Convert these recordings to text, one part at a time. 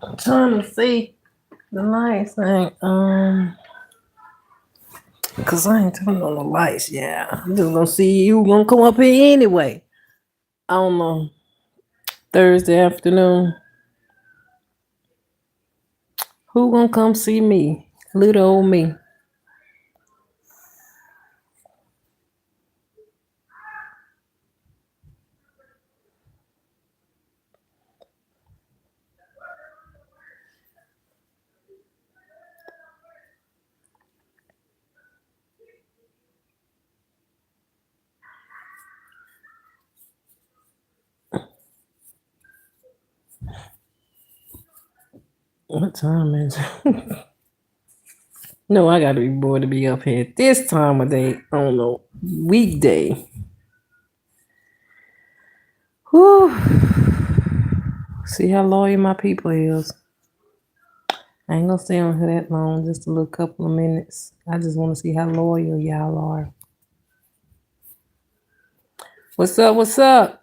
I'm trying to see the lights thing. Cause I ain't turning on the lights. Yeah, I'm just gonna see you gonna come up here anyway. I don't know. Thursday afternoon. Who gonna come see me? Little old me. What time is it? No, I gotta be bored to be up here at this time of day. I don't know. Weekday. Whew. See how loyal my people is. I ain't gonna stay on here that long, just a little couple of minutes. I just wanna see how loyal y'all are. What's up? What's up?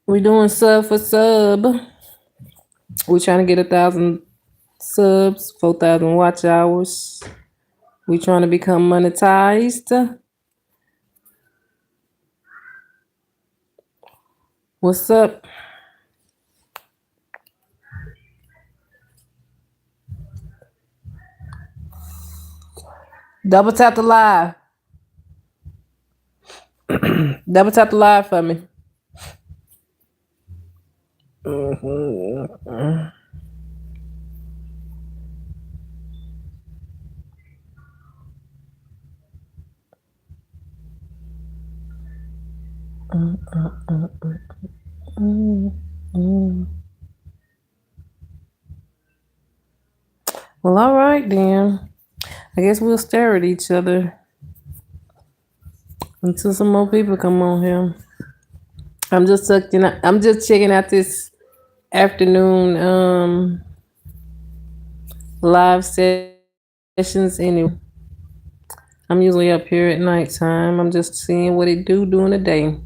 We doing sub for sub. We trying to get 1,000 subs, 4,000 watch hours. We trying to become monetized. What's up? Double tap the live. Double tap the live for me. Well, all right then. I guess we'll stare at each other until some more people come on here. I'm just checking out this afternoon live sessions anyway. I'm usually up here at nighttime. I'm just seeing what it do during the day.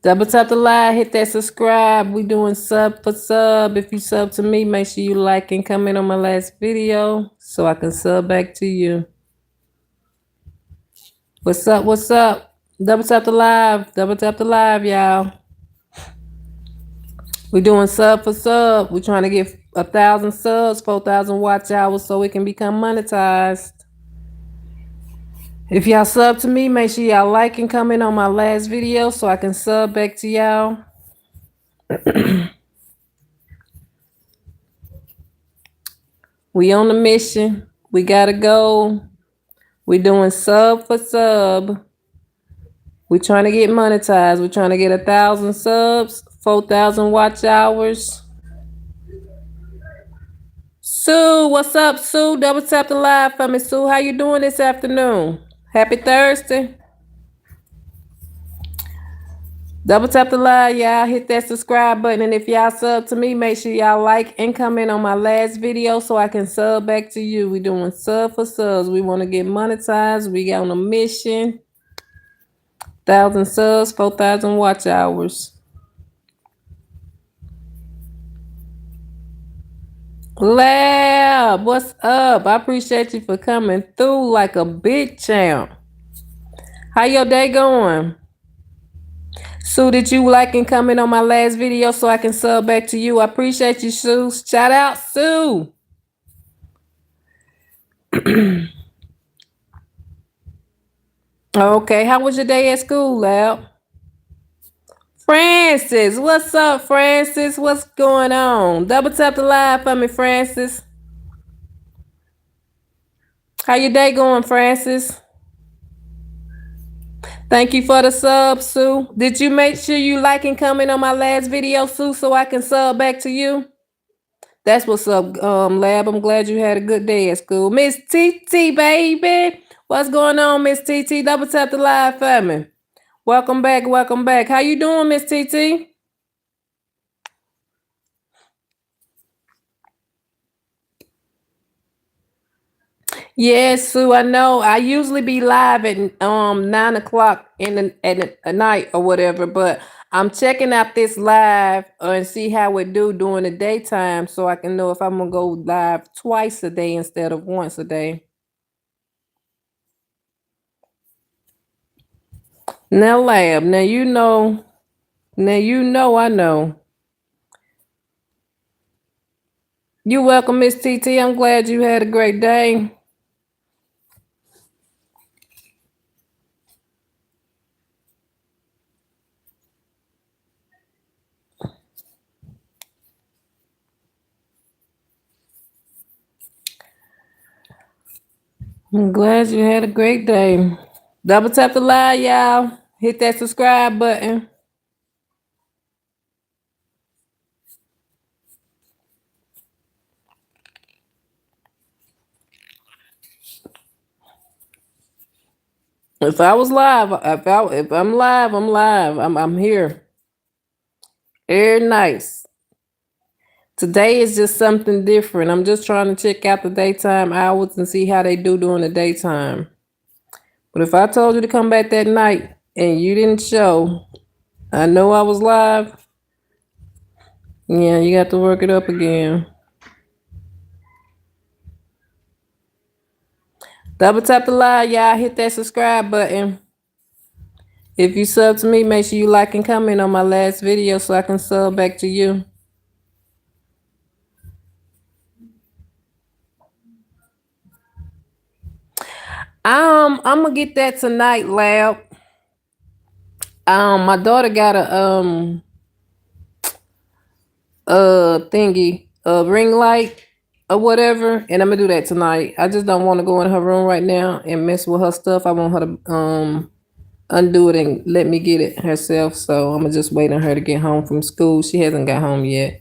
Double tap the like, hit that subscribe. We doing sub for sub. If you sub to me, make sure you like and comment on my last video so I can sub back to you. What's up? What's up? Double tap the live. Double tap the live, y'all. We doing sub for sub. We trying to get 1,000 subs, 4,000 watch hours so it can become monetized. If y'all sub to me, make sure y'all like and comment on my last video so I can sub back to y'all. We on the mission. We gotta go. We doing sub for sub. We trying to get monetized. We trying to get 1,000 subs, 4,000 watch hours. Sue, what's up, Sue? Double tap the live for me, Sue. How you doing this afternoon? Happy Thursday. Double tap the live, y'all. Hit that subscribe button. And if y'all sub to me, make sure y'all like and comment on my last video so I can sub back to you. We doing sub for subs. We want to get monetized. We got on a mission. 1,000 subs, 4,000 watch hours. Lab, what's up? I appreciate you for coming through like a big champ. How your day going? Sue, did you like and comment on my last video so I can sub back to you? I appreciate you, Sue. Shout out, Sue. Okay, how was your day at school, Lab? Francis, what's up, Francis? What's going on? Double tap the live for me, Francis. How your day going, Francis? Thank you for the sub, Sue. Did you make sure you like and comment on my last video, Sue, so I can sub back to you? That's what's up, Lab. I'm glad you had a good day at school. Miss TT, baby. What's going on, Miss TT? Double tap the live for me. Welcome back, welcome back. How you doing, Miss TT? Yes, Sue, I know. I usually be live at 9 o'clock at night or whatever, but I'm checking out this live and see how it do during the daytime so I can know if I'm gonna go live twice a day instead of once a day. Now lab, now I know. You welcome, Miss TT. I'm glad you had a great day. I'm glad you had a great day. Double tap the like, y'all. Hit that subscribe button. If I was live, if I'm live, I'm live. I'm here. Very nice. Today is just something different. I'm just trying to check out the daytime hours and see how they do during the daytime. But if I told you to come back that night and you didn't show, I know I was live. Yeah, you got to work it up again. Double tap the like, y'all. Hit that subscribe button. If you sub to me, make sure you like and comment on my last video so I can sub back to you. I'm gonna get that tonight, lab. My daughter got a thingy, a ring light or whatever, and I'm gonna do that tonight. I just don't want to go in her room right now and mess with her stuff. I want her to undo it and let me get it herself. So I'm gonna just wait on her to get home from school. She hasn't got home yet.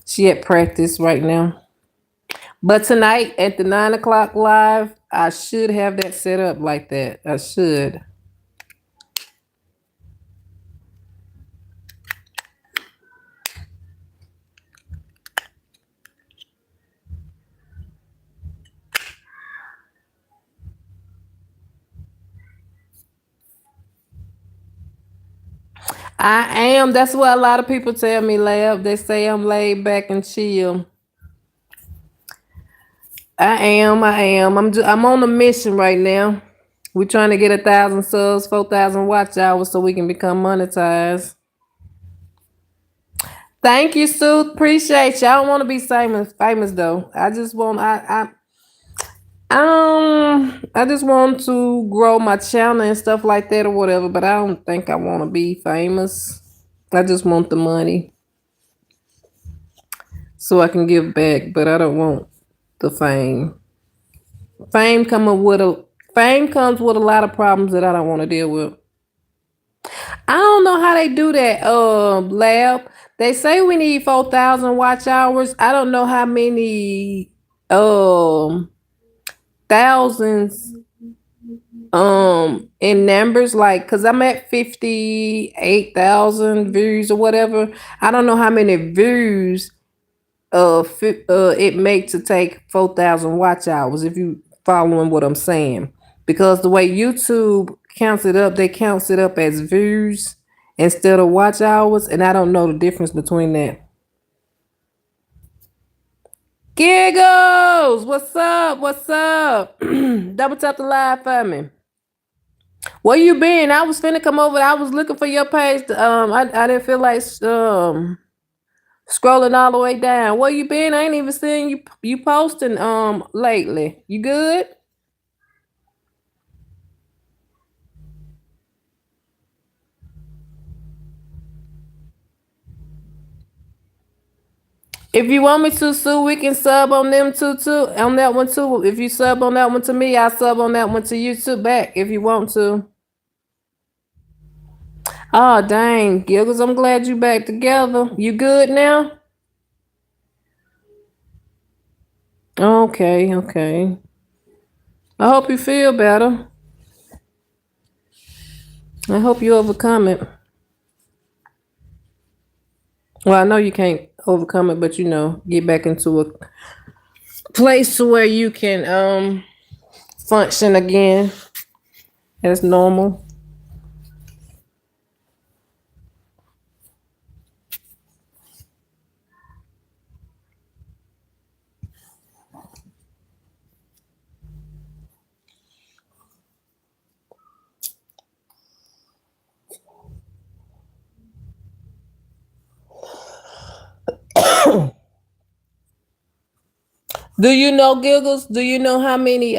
She at practice right now. But tonight at the 9 o'clock live, I should have that set up like that. I should. I am. That's what a lot of people tell me, Lab. They say I'm laid back and chill. I am. I'm on a mission right now. We're trying to get 1,000 subs, 4,000 watch hours so we can become monetized. Thank you, Sue. Appreciate you. I don't want to be famous though. I just want I just want to grow my channel and stuff like that or whatever, but I don't think I want to be famous. I just want the money so I can give back, but I don't want the fame. Fame comes with a lot of problems that I don't want to deal with. I don't know how they do that, lab. They say we need 4,000 watch hours. I don't know how many thousands in numbers, like, because I'm at 58,000 views or whatever. I don't know how many views it make to take 4,000 watch hours, if you following what I'm saying. Because the way YouTube counts it up, they counts it up as views instead of watch hours, and I don't know the difference between that. Giggles, what's up? What's up? Double tap the live for me. Where you been? I was finna come over. I was looking for your page. I didn't feel like scrolling all the way down. Where you been? I ain't even seen you posting lately. You good? If you want me to, Sue, we can sub on them too. On that one too. If you sub on that one to me, I'll sub on that one to you too back if you want to. Oh dang, Giggles, I'm glad you back together. You good now? Okay, okay. I hope you feel better. I hope you overcome it. Well, I know you can't overcome it, but get back into a place to where you can function again as normal. Do you know, Giggles? Do you know how many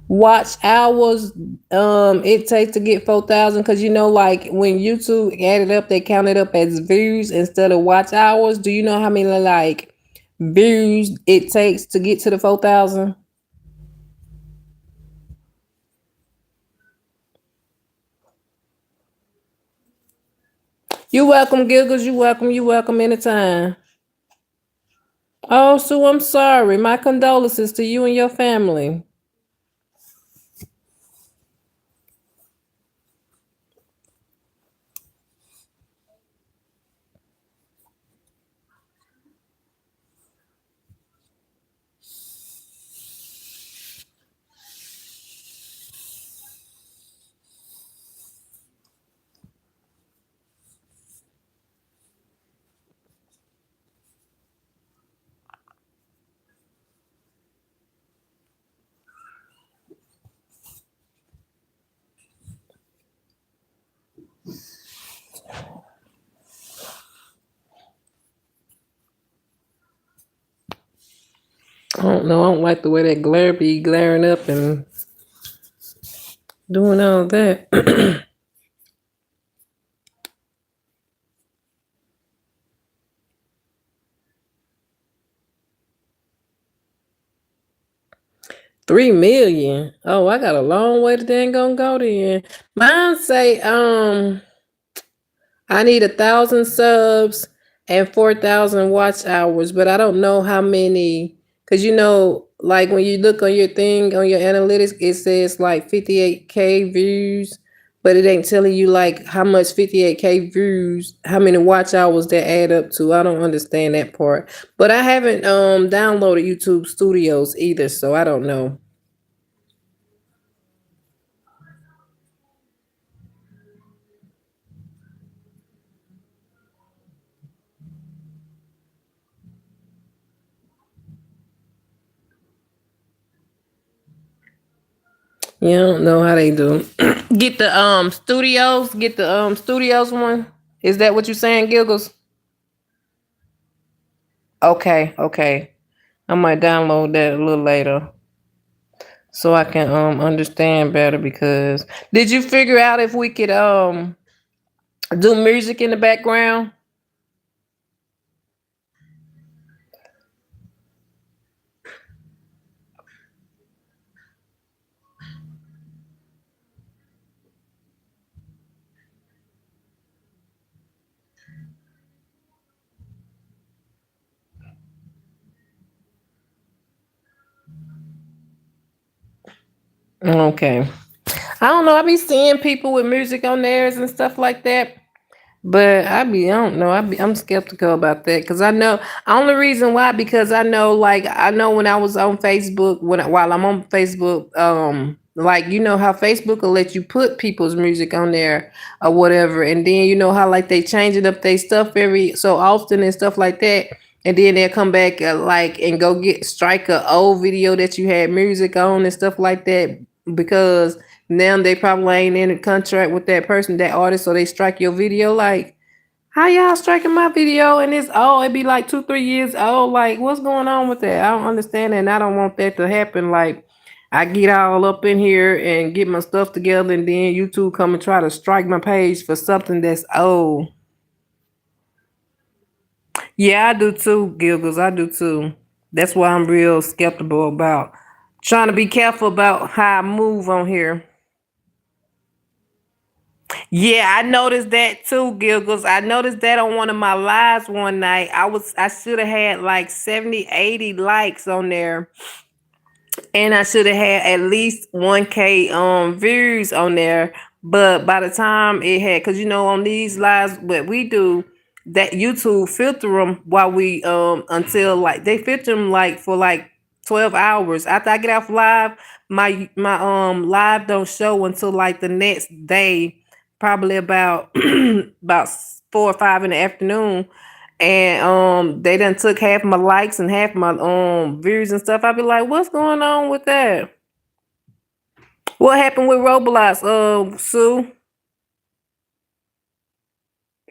watch hours it takes to get 4,000? Because you know, like when YouTube added up, they counted up as views instead of watch hours. Do you know how many like views it takes to get to the 4,000? You welcome, Giggles. You welcome. You welcome anytime. Oh, Sue, I'm sorry. My condolences to you and your family. I don't know. I don't like the way that glare be glaring up and doing all that. 3 million. Oh, I got a long way to dang gonna go then. Mine say I need 1,000 subs and 4,000 watch hours, but I don't know how many. Cause you know, like when you look on your thing on your analytics, it says like 58K views, but it ain't telling you like how much 58K views, how many watch hours that add up to. I don't understand that part. But I haven't downloaded YouTube Studios either, so I don't know. Yeah, I don't know how they do. Get the studios, get the studios one. Is that what you're saying, Giggles? Okay, okay. I might download that a little later so I can understand better because did you figure out if we could do music in the background? Okay. I don't know. I be seeing people with music on theirs and stuff like that. But I don't know. I'm skeptical about that because I know only reason why because I know like I know when I was on Facebook while I'm on Facebook, like you know how Facebook will let you put people's music on there or whatever, and then you know how like they changing up their stuff every so often and stuff like that, and then they'll come back like and go get strike a old video that you had music on and stuff like that because now they probably ain't in a contract with that person, that artist, so they strike your video. Like, how y'all striking my video and it's old? It be like 2, 3 years old. Like, what's going on with that? I don't understand that, and I don't want that to happen. Like, I get all up in here and get my stuff together, and then YouTube come and try to strike my page for something that's old. Yeah, I do too, Gilgles. I do too. That's why I'm real skeptical about trying to be careful about how I move on here. Yeah, I noticed that too, Gilgles. I noticed that on one of my lives one night. I should have had like 70, 80 likes on there. And I should have had at least 1K views on there. But by the time it had, cause you know on these lives what we do, that YouTube filter them while we until like they filter them like for like 12 hours. After I get off live, my live don't show until like the next day, probably about about 4 or 5 in the afternoon. And they done took half my likes and half my views and stuff. I'd be like, what's going on with that? What happened with Roblox, Sue?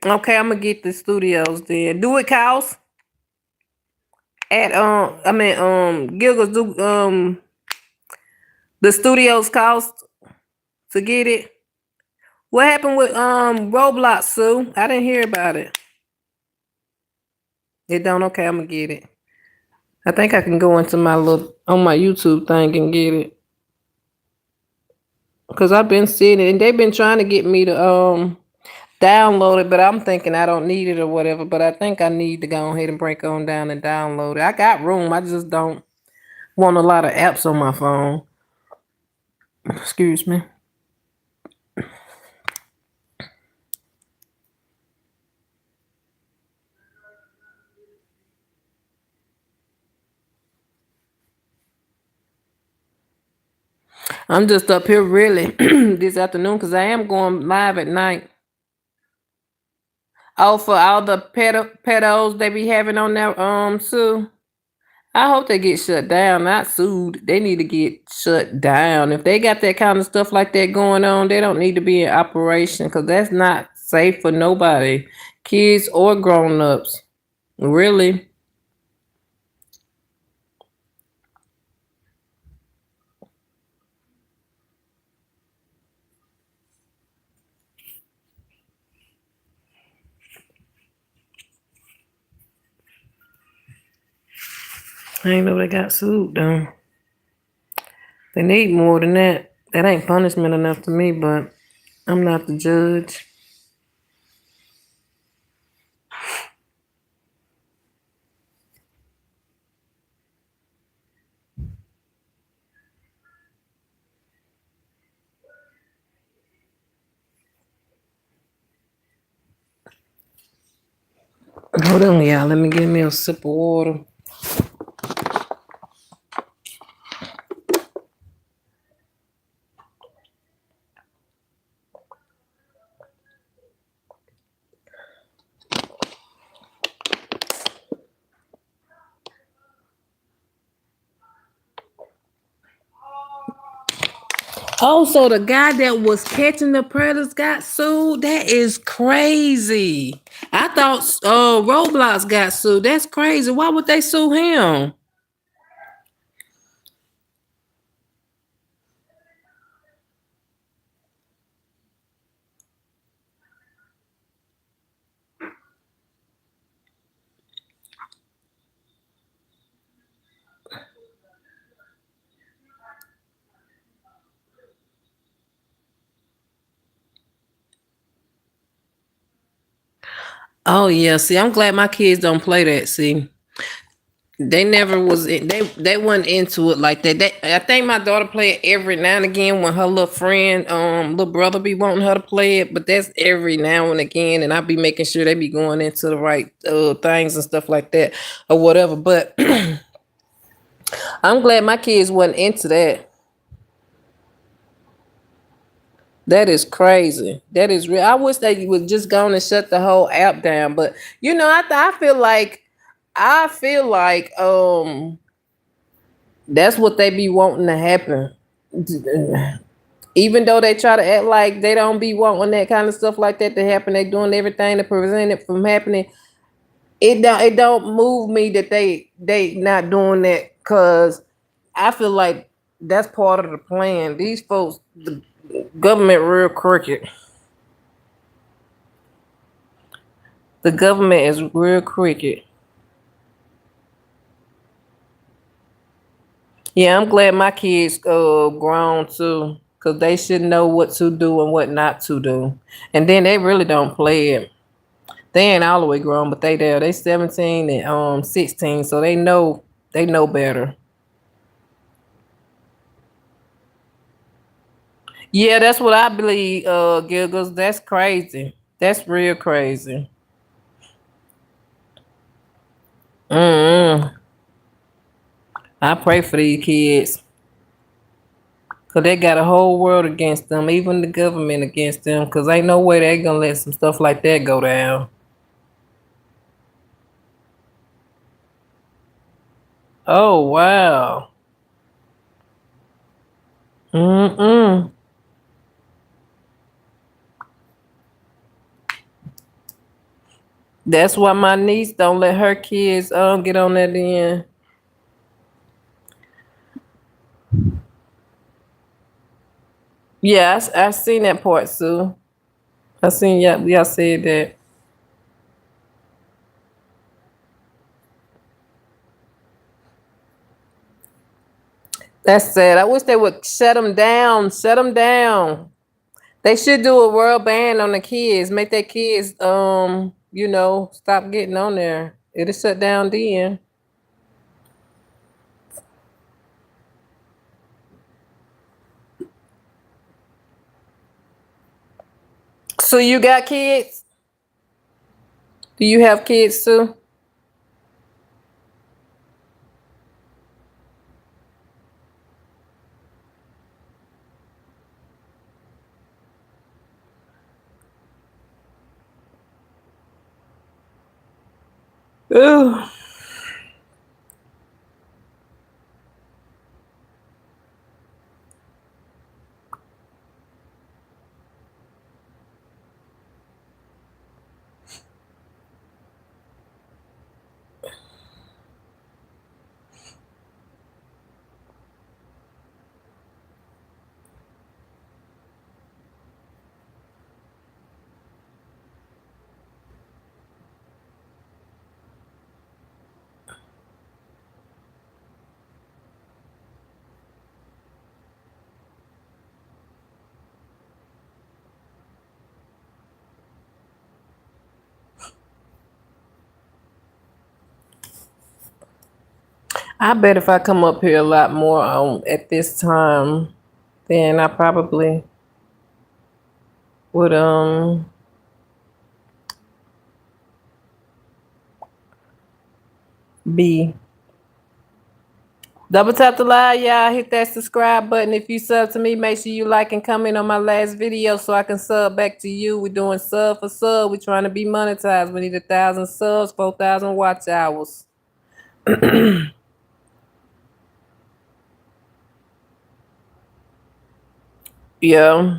Okay, I'm gonna get the studios then. Do it cost? At I mean Giggles, do the studios cost to get it? What happened with Roblox, Sue? I didn't hear about it. It don't. Okay, I'm gonna get it. I think I can go into my little on my YouTube thing and get it. Cause I've been seeing it and they've been trying to get me to download it, but I'm thinking I don't need it or whatever. But I think I need to go ahead and break on down and download it. I got room. I just don't want a lot of apps on my phone. Excuse me. I'm just up here really this afternoon because I am going live at night. Oh, for all the pedos they be having on their Sue. I hope they get shut down, not sued. They need to get shut down. If they got that kind of stuff like that going on, they don't need to be in operation because that's not safe for nobody, kids or grown-ups. Really. I ain't know they got sued though. They need more than that. That ain't punishment enough to me, but I'm not the judge. Hold on, y'all. Let me get me a sip of water. Also, the guy that was catching the predators got sued. That is crazy. I thought Roblox got sued. That's crazy. Why would they sue him? Oh yeah. See, I'm glad my kids don't play that. See, they never was. They wasn't into it like that. I think my daughter play it every now and again when her little friend, little brother, be wanting her to play it. But that's every now and again, and I be making sure they be going into the right things and stuff like that or whatever. But I'm glad my kids wasn't into that. That is crazy. That is real. I wish they would just go on and shut the whole app down. But I feel like that's what they be wanting to happen. Even though they try to act like they don't be wanting that kind of stuff like that to happen, they doing everything to prevent it from happening. It don't move me that they not doing that because I feel like that's part of the plan. These folks, the government real crooked. The government is real crooked. Yeah, I'm glad my kids grown too, cause they should know what to do and what not to do. And then they really don't play it. They ain't all the way grown, but they there. They 17 and 16, so they know better. Yeah, that's what I believe, Giggles. That's crazy. That's real crazy. Mm. I pray for these kids. Cause they got a whole world against them, even the government against them. Cause ain't no way they gonna let some stuff like that go down. Oh wow. Mm-mm. That's why my niece don't let her kids get on that end. Yeah, I seen that part, Sue. I seen y'all said that. That's sad. I wish they would shut them down. Shut them down. They should do a world ban on the kids. Make their kids, stop getting on there. It'll shut down then. So you got kids? Do you have kids too? Ooh. I bet if I come up here a lot more at this time, then I probably would be double tap the live, y'all. Hit that subscribe button. If you sub to me, make sure you like and comment on my last video so I can sub back to you. We're doing sub for sub. We're trying to be monetized. We need 1,000 subs, 4,000 watch hours. Yeah.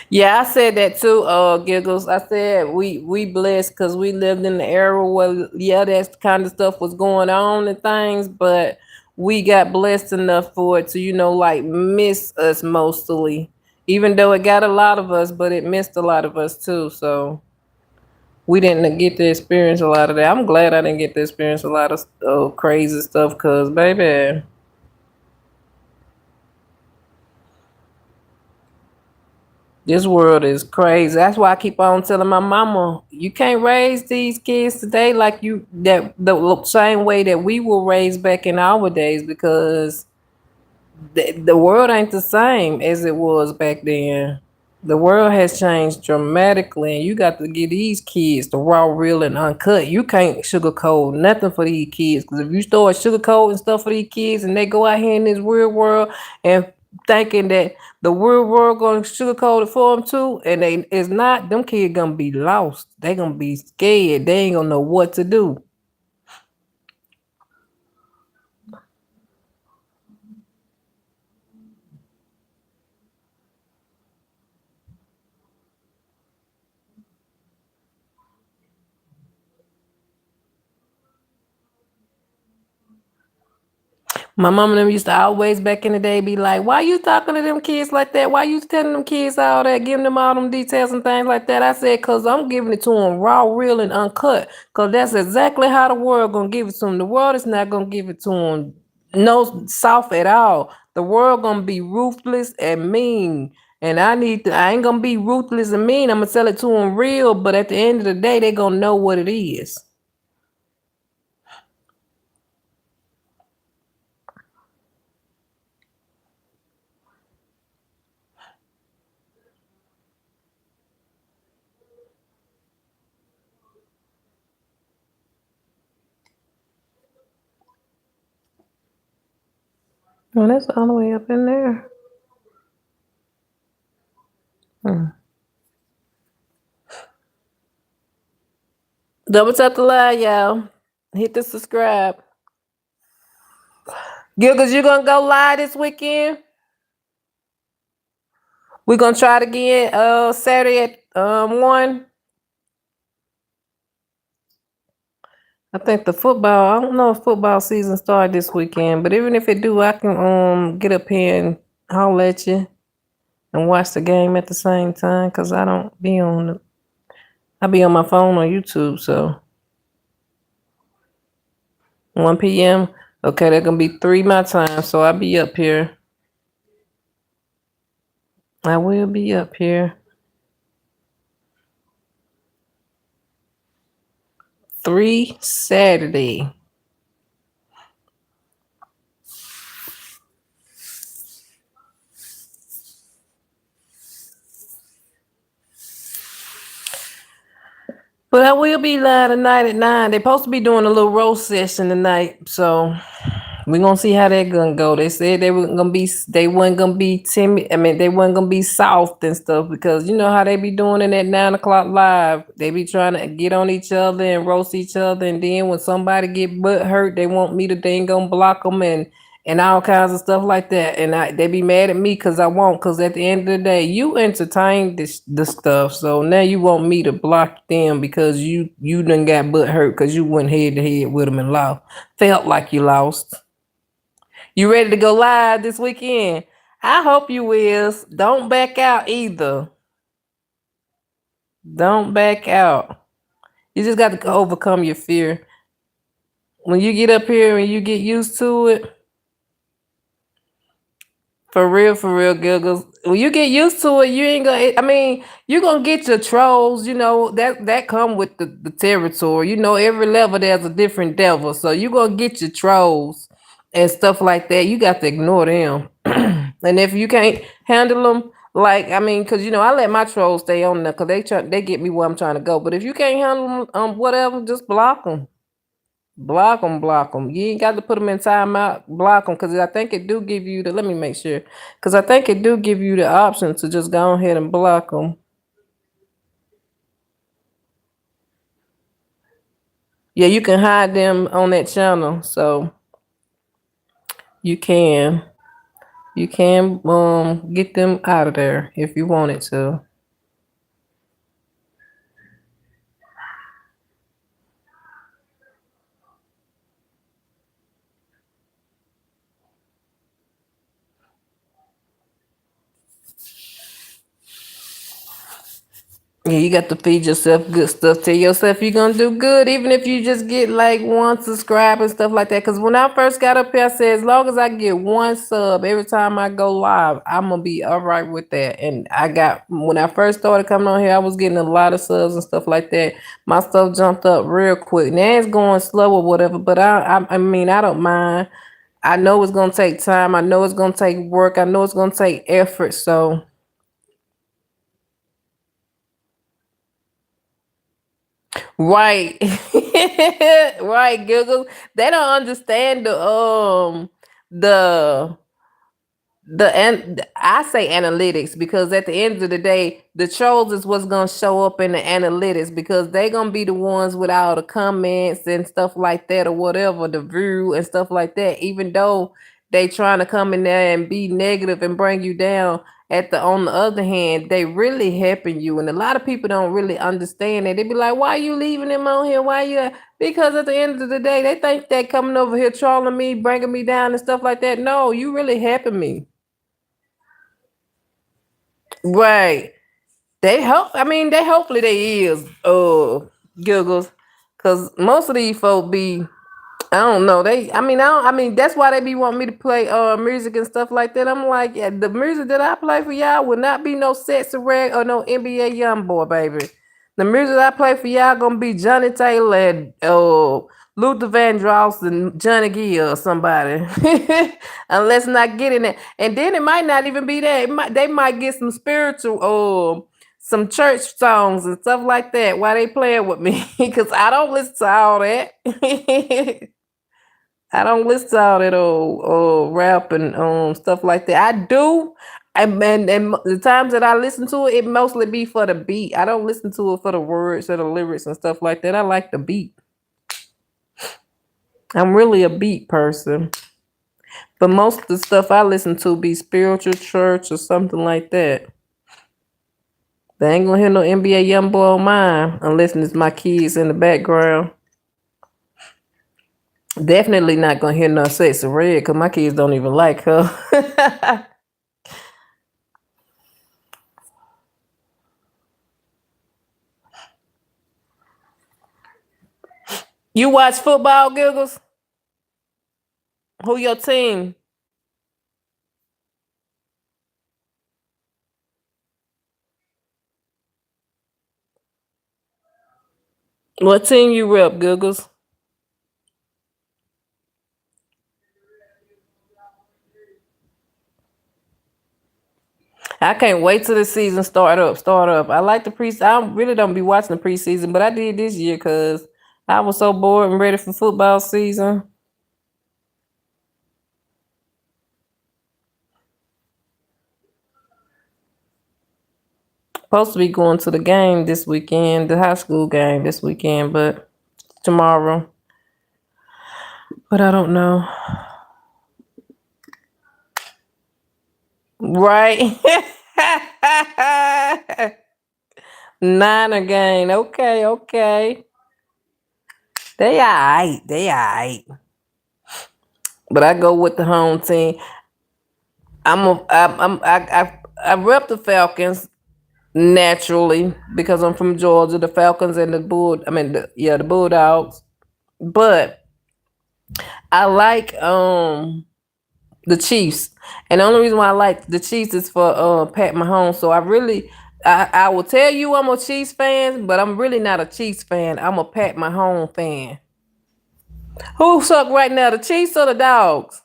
Yeah, I said that too, Giggles. I said we blessed because we lived in the era where that kind of stuff was going on and things, but we got blessed enough for it to, like miss us mostly. Even though it got a lot of us, but it missed a lot of us too. So we didn't get to experience a lot of that. I'm glad I didn't get to experience a lot of crazy stuff because, baby. This world is crazy. That's why I keep on telling my mama, you can't raise these kids today like the same way that we were raised back in our days because the world ain't the same as it was back then. The world has changed dramatically, and you got to get these kids the raw, real, and uncut. You can't sugarcoat nothing for these kids because if you start sugarcoating stuff for these kids and they go out here in this real world and thinking that the real world gonna sugarcoat it for them too, and they it's not, them kids gonna be lost. They gonna be scared. They ain't gonna know what to do. My mom and them used to always back in the day be like, why you talking to them kids like that? Why you telling them kids all that, giving them all them details and things like that? I said, cause I'm giving it to them raw, real, and uncut. Cause that's exactly how the world gonna give it to them. The world is not gonna give it to them no soft at all. The world gonna be ruthless and mean. And I ain't gonna be ruthless and mean. I'm gonna tell it to them real, but at the end of the day, they gonna know what it is. Well, that's all the way up in there. Double tap the live, y'all. Hit the subscribe. Giggles, you gonna go live this weekend? We're gonna try it again Saturday at 1. I think the football, I don't know if football season started this weekend, but even if it do, I can get up here and holler at you and watch the game at the same time, because I don't be on I be on my phone on YouTube, so 1 p.m. Okay, that's gonna be 3 my time, so I'll be up here. I will be up here. 3 Saturday. But I will be live tonight at 9. They're supposed to be doing a little roast session tonight, so we're gonna see how that gonna go. They said they wasn't gonna be timid. I mean, they wasn't gonna be soft and stuff, because you know how they be doing it at 9 o'clock live. They be trying to get on each other and roast each other, and then when somebody get butt hurt, they want me to then gonna block them and all kinds of stuff like that. And they be mad at me because I won't. Because at the end of the day, you entertain the stuff, so now you want me to block them because you done got butt hurt because you went head to head with them and lost. Felt like you lost. You ready to go live this weekend? I hope you is. Don't back out either. Don't back out. You just got to overcome your fear. When you get up here and you get used to it, for real, Giggles. When you get used to it, you ain't gonna. I mean, you gonna get your trolls. You know that come with the territory. You know, every level there's a different devil, so you gonna get your trolls and stuff like that. You got to ignore them. And if you can't handle them, like I mean, because you know I let my trolls stay on there because they get me where I'm trying to go. But if you can't handle them, whatever, just block them. Block them, block them. You ain't got to put them in timeout. Block them, because I think it do give you the. Let me make sure, because I think it do give you the option to just go ahead and block them. Yeah, you can hide them on that channel, so you can get them out of there if you wanted to. Yeah, you got to feed yourself good stuff. Tell yourself you're gonna do good, even if you just get like 1 subscribe and stuff like that. Because when I first got up here, I said as long as I get 1 sub every time I go live, I'm gonna be all right with that. And I got, when I first started coming on here, I was getting a lot of subs and stuff like that. My stuff jumped up real quick. Now it's going slow or whatever, but I mean I don't mind. I know it's gonna take time. I know it's gonna take work. I know it's gonna take effort. So. Right. Right, Google. They don't understand the and I say analytics, because at the end of the day, the trolls is what's gonna show up in the analytics, because they gonna be the ones with all the comments and stuff like that or whatever, the view and stuff like that. Even though they trying to come in there and be negative and bring you down, on the other hand, they really helping you. And a lot of people don't really understand that. They be like, why you leaving them on here? Why you? Because at the end of the day, they think they coming over here trolling me, bringing me down and stuff like that. No, you really helping me. Right. They hope. I mean, they hopefully they is Giggles, because most of these folk be. I don't know. I mean, I mean, that's why they be wanting me to play music and stuff like that. I'm like, yeah, the music that I play for y'all would not be no Sexy Red or no NBA Youngboy, baby. The music I play for y'all gonna be Johnny Taylor and Luther Vandross and Johnny Gill or somebody. Unless not getting that. And then it might not even be that. They might get some spiritual some church songs and stuff like that while they playing with me. Because I don't listen to all that. I don't listen to all that old rap and stuff like that. I do, and the times that I listen to it, it mostly be for the beat. I don't listen to it for the words or the lyrics and stuff like that. I like the beat. I'm really a beat person, but most of the stuff I listen to be spiritual, church, or something like that. They ain't gonna hear no NBA young boy on mine unless it's my kids in the background. Definitely not gonna hear no Sexy Red because my kids don't even like her. You watch football, Giggles? Who your team? What team you rep, Giggles? I can't wait till the season start up. Start up. I like the pre. I really don't be watching the preseason, but I did this year because I was so bored and ready for football season. Supposed to be going to the game this weekend, the high school game this weekend, but tomorrow. But I don't know. Right. Niner game. Okay, okay. They alright. They alright. But I go with the home team. I rep the Falcons naturally because I'm from Georgia. The Falcons and the Bulldogs. But I like the Chiefs, and the only reason why I like the Chiefs is for Pat Mahomes. So I will tell you I'm a Chiefs fan, but I'm really not a Chiefs fan. I'm a Pat Mahomes fan. Who suck right now, the Chiefs or the Dogs?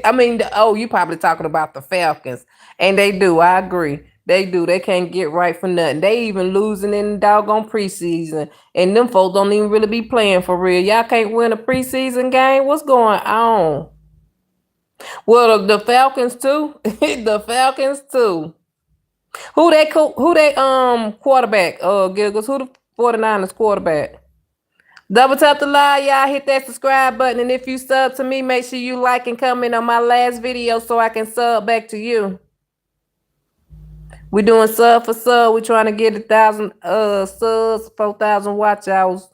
I mean, you probably talking about the Falcons, and they do. I agree. They do. They can't get right for nothing. They even losing in the doggone preseason, and them folks don't even really be playing for real. Y'all can't win a preseason game. What's going on? Well, the Falcons too. The Falcons too. Who they quarterback? Giggles. Who the 49ers quarterback? Double tap the live, y'all. Hit that subscribe button. And if you sub to me, make sure you like and comment on my last video so I can sub back to you. We doing sub for sub. We trying to get 1,000 subs, 4,000 watch hours.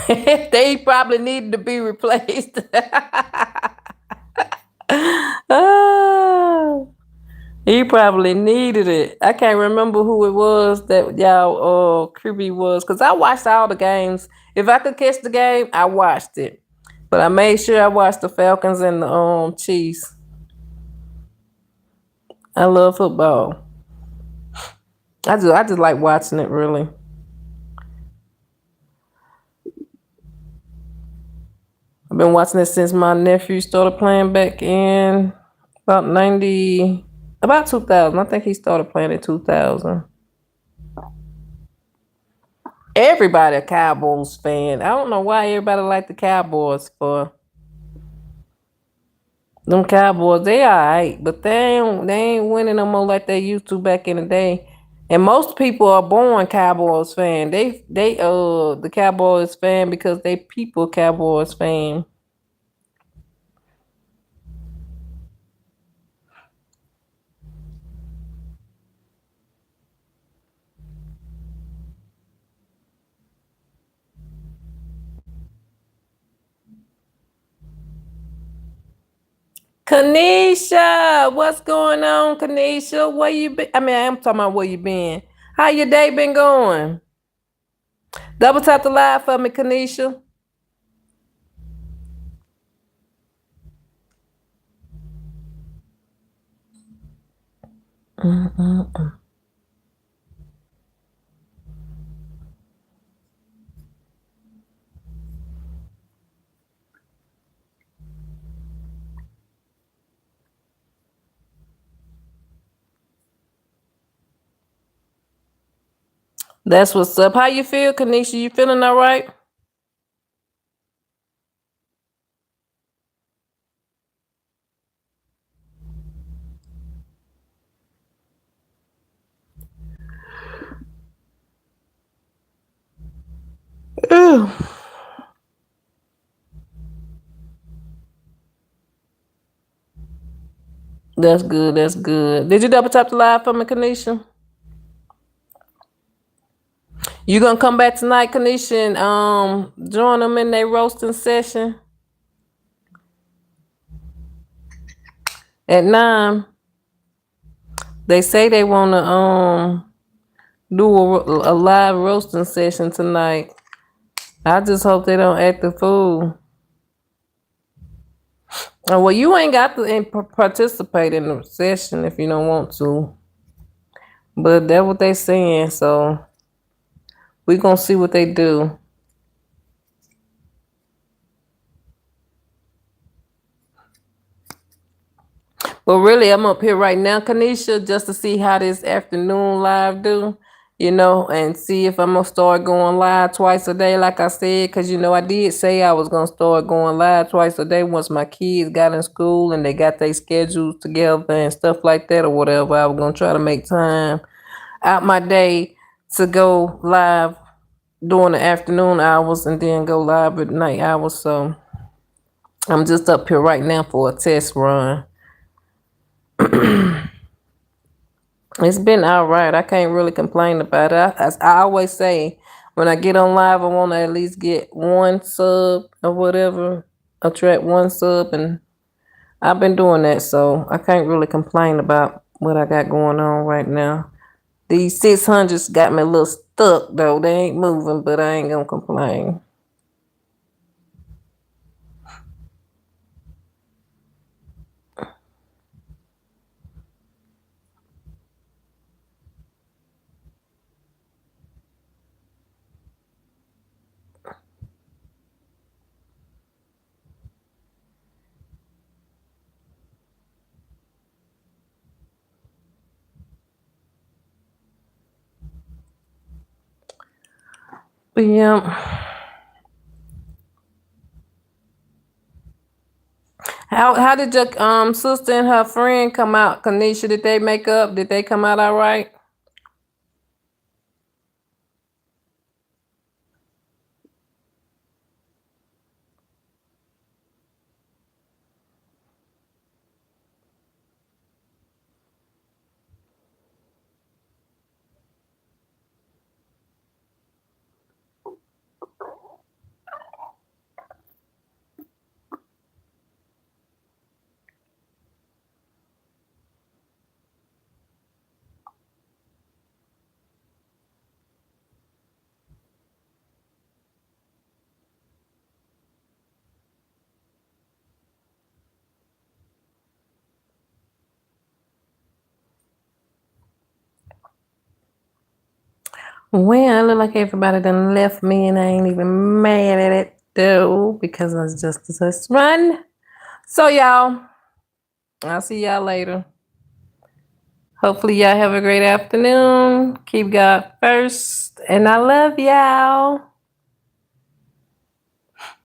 They probably needed to be replaced. Oh, he probably needed it. I can't remember who it was that y'all creepy was because I watched all the games. If I could catch the game, I watched it. But I made sure I watched the Falcons and the Chiefs. I love football. I just like watching it really. I've been watching it since my nephew started playing back in about 90, about 2000. I think he started playing in 2000. Everybody a Cowboys fan. I don't know why everybody like the Cowboys for them Cowboys. They alright, but they ain't winning no more like they used to back in the day. And most people are born Cowboys fan. They the Cowboys fan because they people Cowboys fan. Kanisha, what's going on, Kanisha? Where you been? I mean, I'm talking about where you been. How your day been going? Double tap the live for me, Kanisha. That's what's up. How you feel, Kanisha? You feeling all right? Ew. That's good. That's good. Did you double tap the live for me, Kanisha? You gonna come back tonight, Kanisha, and join them in their roasting session at 9. They say they wanna do a live roasting session tonight. I just hope they don't act the fool. Oh, well, you ain't got to participate in the session if you don't want to. But that's what they saying, so we gonna see what they do. But really, I'm up here right now, Kanisha, just to see how this afternoon live do, and see if I'm gonna start going live twice a day, like I said, because I did say I was gonna start going live twice a day once my kids got in school and they got their schedules together and stuff like that or whatever. I was gonna try to make time out my day to go live during the afternoon hours and then go live at night hours. So I'm just up here right now for a test run. It's been all right. I can't really complain about it. I always say when I get on live, I want to at least get one sub or whatever, attract one sub, and I've been doing that, so I can't really complain about what I got going on right now. These 600s got me a little stuck though. They ain't moving, but I ain't gonna complain. But yeah. How did your sister and her friend come out, Kanisha? Did they make up? Did they come out all right? Well, it look like everybody done left me and I ain't even mad at it though because it's just a test run. So y'all, I'll see y'all later. Hopefully y'all have a great afternoon. Keep God first. And I love y'all.